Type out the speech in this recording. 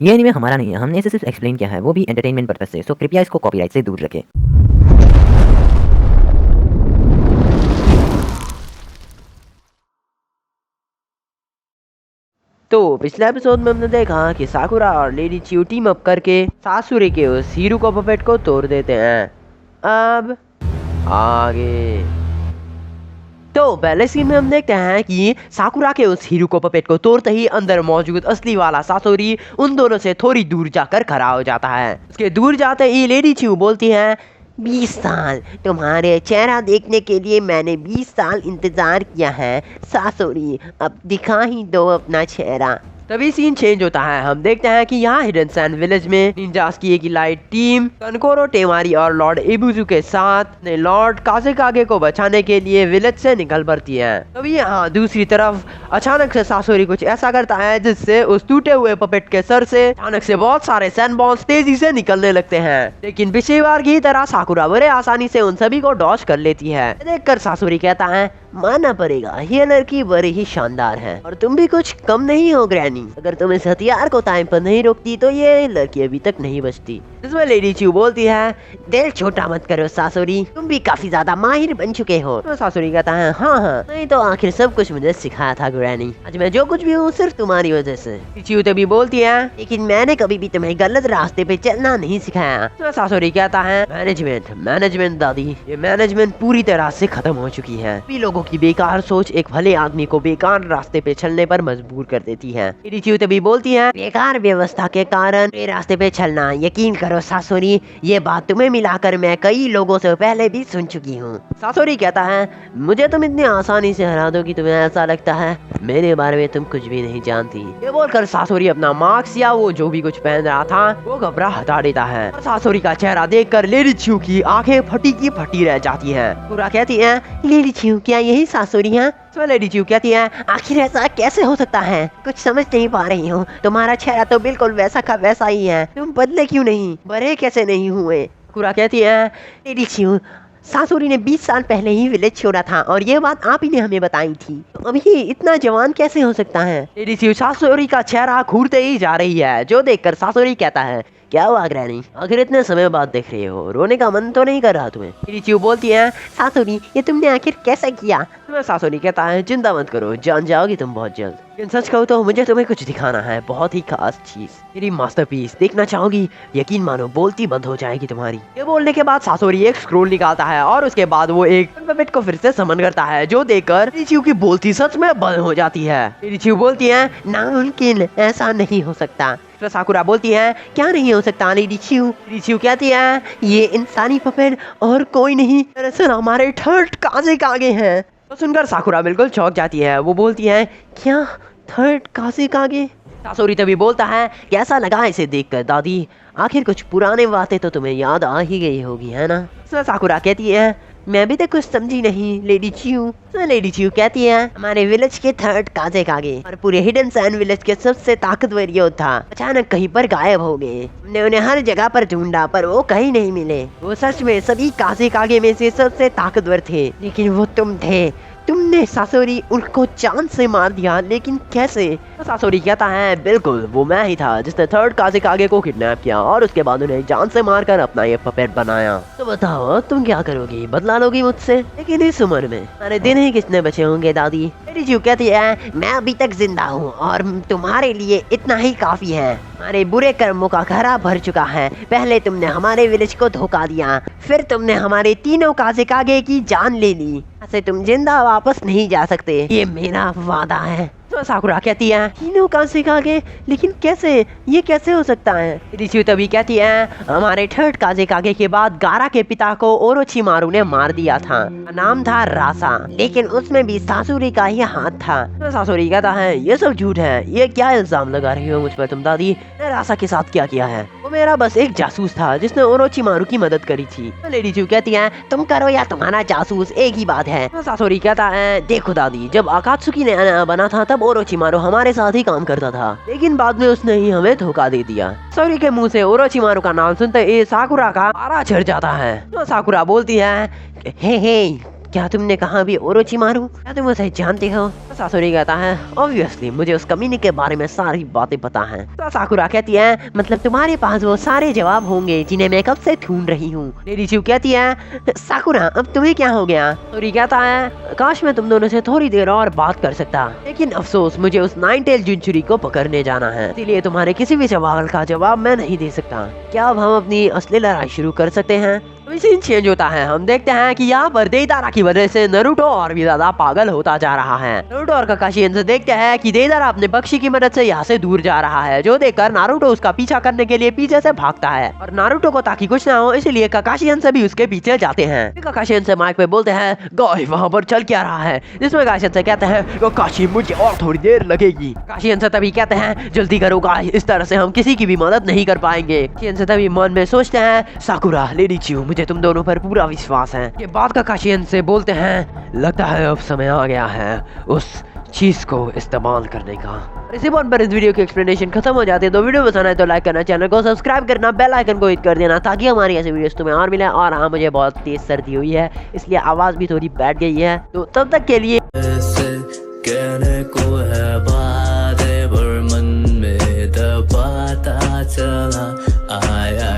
ये एनीमे हमारा नहीं है, हमने इसे सिर्फ एक्सप्लेन किया है, वो भी एंटरटेनमेंट पर्पस से, सो कृपया इसको कॉपीराइट से दूर रखें। तो पिछले एपिसोड में हमने देखा कि साकुरा और लेडी चियो टीम अप करके सासुरे के उस हीरू को पपेट को तोड़ देते हैं। अब आगे तो पहले सीन में हम देखते हैं कि साकुरा के उस हीरू को पपेट को तोड़ते ही अंदर मौजूद असली वाला सासोरी उन दोनों से थोड़ी दूर जाकर खड़ा हो जाता है। उसके दूर जाते ही लेडी चियो बोलती है, 20 साल तुम्हारे चेहरा देखने के लिए मैंने 20 साल इंतजार किया है सासोरी, अब दिखा ही दो अपना चेहरा। तभी सीन चेंज होता है। हम देखते हैं कि यहाँ हिडन सैंड विलेज में निंजास की एक इलाइट टीम कनकोरो टेमारी और लॉर्ड एबुजू के साथ लॉर्ड काजेकागे को बचाने के लिए विलेज से निकल पड़ती है। तभी यहाँ दूसरी तरफ अचानक से सासोरी कुछ ऐसा करता है जिससे उस टूटे हुए पपेट के सर से अचानक से बहुत सारे सैंड बॉल्स तेजी से निकलने लगते हैं, लेकिन पिछली बार की तरह साकुरा बड़े आसानी से उन सभी को डॉज कर लेती है। देखकर सासोरी कहता है, मानना पड़ेगा ये लड़की बड़ी ही शानदार है और तुम भी कुछ कम नहीं हो ग्रैनी, अगर तुम इस हथियार को टाइम पर नहीं रोकती तो ये लड़की अभी तक नहीं बचती। जिसमें लेडी चियो बोलती है, दिल छोटा मत करो सासुरी, तुम भी काफी ज्यादा माहिर बन चुके हो। तो सासुरी कहता है, हाँ नहीं तो आखिर सब कुछ मुझे सिखाया था ग्रैनी, आज मैं जो कुछ भी हूँ सिर्फ तुम्हारी वजह से। चियो तभी बोलती है, लेकिन मैंने कभी भी तुम्हें गलत रास्ते पे चलना नहीं सिखाया। तो सासुरी कहता है, मैनेजमेंट दादी, ये मैनेजमेंट पूरी तरह से खत्म हो चुकी है। सभी लोगों की बेकार सोच एक भले आदमी को बेकार रास्ते पे चलने पर मजबूर कर देती है। चियो तभी बोलती है, बेकार व्यवस्था के कारण रास्ते पे चलना, यकीन करो सासुरी, ये बात तुम्हें मिलाकर मैं कई लोगों से पहले भी सुन चुकी हूँ। सासुरी कहता है, मुझे तुम इतनी आसानी से हरा दो कि तुम्हें ऐसा लगता है मेरे बारे में तुम कुछ भी नहीं जानती। ये बोलकर सासुरी अपना मास्क या वो जो भी कुछ पहन रहा था वो कपड़ा हटा देता है। सासुरी का चेहरा देखकर लेडी चियो की आंखें फटी की फटी रह जाती है। पूरा कहती है, लेडी चियो क्या यही सासुरी है? तो लेडी चियो कहती है, आखिर ऐसा कैसे हो सकता है, कुछ समझ नहीं पा रही हूँ, तुम्हारा चेहरा तो बिल्कुल वैसा का वैसा ही है, तुम बदले क्यों नहीं, बड़े कैसे नहीं हुए? पूरा कहती है, लेडी चियो सासुरी ने 20 साल पहले ही विलेज छोड़ा था और ये बात आप ही ने हमें बताई थी, तो अभी इतना जवान कैसे हो सकता है? लेडी चियो सासुरी का चेहरा घूरते ही जा रही है, जो देखकर सासुरी कहता है, क्या हुआ ग्रैनी, आखिर इतने समय बाद देख रहे हो, रोने का मन तो नहीं कर रहा तुम्हें? लेडी चियो बोलती है, सासुरी ये तुमने आखिर कैसे किया? तुम्हें सासुरी कहता है, चिंता मत करो, जान जाओगी तुम बहुत जल्द, लेकिन सच कहूँ तो मुझे तुम्हें कुछ दिखाना है, बहुत ही खास चीज, मेरी मास्टरपीस देखना चाहोगी? यकीन मानो बोलती बंद हो जाएगी तुम्हारी। ये बोलने के बाद सासुरी एक स्क्रोल निकालता है और उसके बाद वो एक पपेट को फिर से समन करता है, जो देखकर लेडी चियो की बोलती सच में बंद हो जाती है। लेडी चियो बोलती है, नामुमकिन, ऐसा नहीं हो सकता। तो साकुरा बोलती है, क्या नहीं हो सकता लेडी चियो? लेडी चियो कहती है, ये इंसानी पपेट और कोई नहीं, दरअसल हमारे थर्ड काजेकागे हैं। तो सुनकर साकुरा बिल्कुल चौंक जाती है। वो बोलती है, क्या थर्ड काजेकागे? सासुरी तभी बोलता है, कैसा लगा इसे देखकर दादी, आखिर कुछ पुराने बातें तो तुम्हें याद आ ही गई होगी है ना? तो साकुरा कहती है, मैं भी तो कुछ समझी नहीं लेडी चियो। तो लेडी चियो कहती है, हमारे विलेज के थर्ड काजेकागे और पूरे हिडन सैंड विलेज के सबसे ताकतवर योद्धा अचानक कहीं पर गायब हो गए। हमने उन्हें हर जगह पर ढूंढा पर वो कहीं नहीं मिले। वो सच में सभी काजेकागे में से सबसे ताकतवर थे, लेकिन वो तुम थे। तुमने सासुरी उनको जान से मार दिया, लेकिन कैसे? तो सासुरी कहता है, बिल्कुल वो मैं ही था जिसने थर्ड काजेकागे को किडनैप किया और उसके बाद उन्हें जान से मारकर अपना ये पपेट बनाया। तो बताओ तुम क्या करोगी, बदला लोगी मुझसे? लेकिन इस उम्र में हमारे दिन ही कितने बचे होंगे दादी? लेडी चियो कहती है, मैं अभी तक जिंदा हूँ और तुम्हारे लिए इतना ही काफी है। हमारे बुरे कर्मों का घड़ा भर चुका है। पहले तुमने हमारे विलेज को धोखा दिया, फिर तुमने हमारे तीनों काजेकागे की जान ले ली, ऐसे तुम जिंदा वापस नहीं जा सकते, ये मेरा वादा है। तो साकुरा कहती है, तीनों काजेकागे, लेकिन कैसे, ये कैसे हो सकता है? लेडी चियो तभी कहती है, हमारे थर्ड काजेकागे के बाद गारा के पिता को ओरोचिमारू ने मार दिया था, नाम था रासा, लेकिन उसमें भी सासुरी का ही हाथ था। तो सासुरी कहता है, ये सब झूठ है, ये क्या इल्जाम लगा रही हो मुझ पर तुम दादी? रासा के साथ क्या किया है? वो मेरा बस एक जासूस था जिसने ओरोचिमारू की मदद करी थी। तो लेडी चियो कहती है, तुम करो या तुम्हारा जासूस एक ही बात है। तो सासुरी कहता है, देखो दादी, जब आकात्सुकी ने बना था तब ओरोचिमारू हमारे साथ ही काम करता था, लेकिन बाद में उसने ही हमें धोखा दे दिया। सासुरी के मुंह से ओरोचिमारू का नाम सुनते ही साकुरा का पारा चढ़ जाता है। तो साकुरा बोलती है, हे क्या तुमने कहा भी ओरोचिमारू? क्या तुम उसे जानते हो? सासुरी कहता है ऑब्वियसली मुझे उस कमीने के बारे में सारी बातें पता हैं। तो साकुरा कहती है मतलब तुम्हारे पास वो सारे जवाब होंगे जिन्हें मैं कब से ढूंढ रही हूँ। लेडी च्यू कहती है साकुरा अब तुम्हें क्या हो गया? सासुरी कहता है काश मैं तुम दोनों से थोड़ी देर और बात कर सकता, लेकिन अफसोस मुझे उस नाइन टेल जुनचुरी को पकड़ने जाना है, इसीलिए तुम्हारे किसी भी सवाल का जवाब मैं नहीं दे सकता। क्या अब हम अपनी असली लड़ाई शुरू कर सकते हैं? सीन चेंज होता है, हम देखते हैं कि यहाँ पर देइदारा की वजह से नारुतो और भी ज्यादा पागल होता जा रहा है। नारुतो और काकाशी इनसे देखते हैं कि देइदारा अपने पक्षी की मदद से यहाँ से दूर जा रहा है, जो देखकर नारुतो उसका पीछा करने के लिए पीछे से भागता है और नारुतो को ताकि कुछ ना हो इसलिए काकाशी से भी उसके पीछे जाते हैं। काकाशी से माइक पे बोलते हैं गाइस वहाँ पर चल क्या रहा है, जिसमें काकाशी से कहते हैं काकाशी मुझे और थोड़ी देर लगेगी। काकाशी से तभी कहते हैं जल्दी करो गाइस, इस तरह से हम किसी की भी मदद नहीं कर पाएंगे। काकाशी तभी मन में सोचते हैं साकुरा लेडी च्यू मुझे तुम दोनों पर पूरा विश्वास है। के बाद काकाशी से बोलते हैं लगता है अब समय आ गया है उस चीज को इस्तेमाल करने का। इसी पॉइंट पर इस वीडियो की एक्सप्लेनेशन खत्म हो जाती है। तो वीडियो पसंद आए तो लाइक करना, चैनल को सब्सक्राइब करना, बेल आइकन को हिट कर देना ताकि हमारी ऐसी वीडियोस तुम्हें और मिले। और हाँ मुझे बहुत तेज सर्दी हुई है इसलिए आवाज भी थोड़ी बैठ गई है, तो तब तक के लिए कहने को है बातें पर मन में दबाता चला आया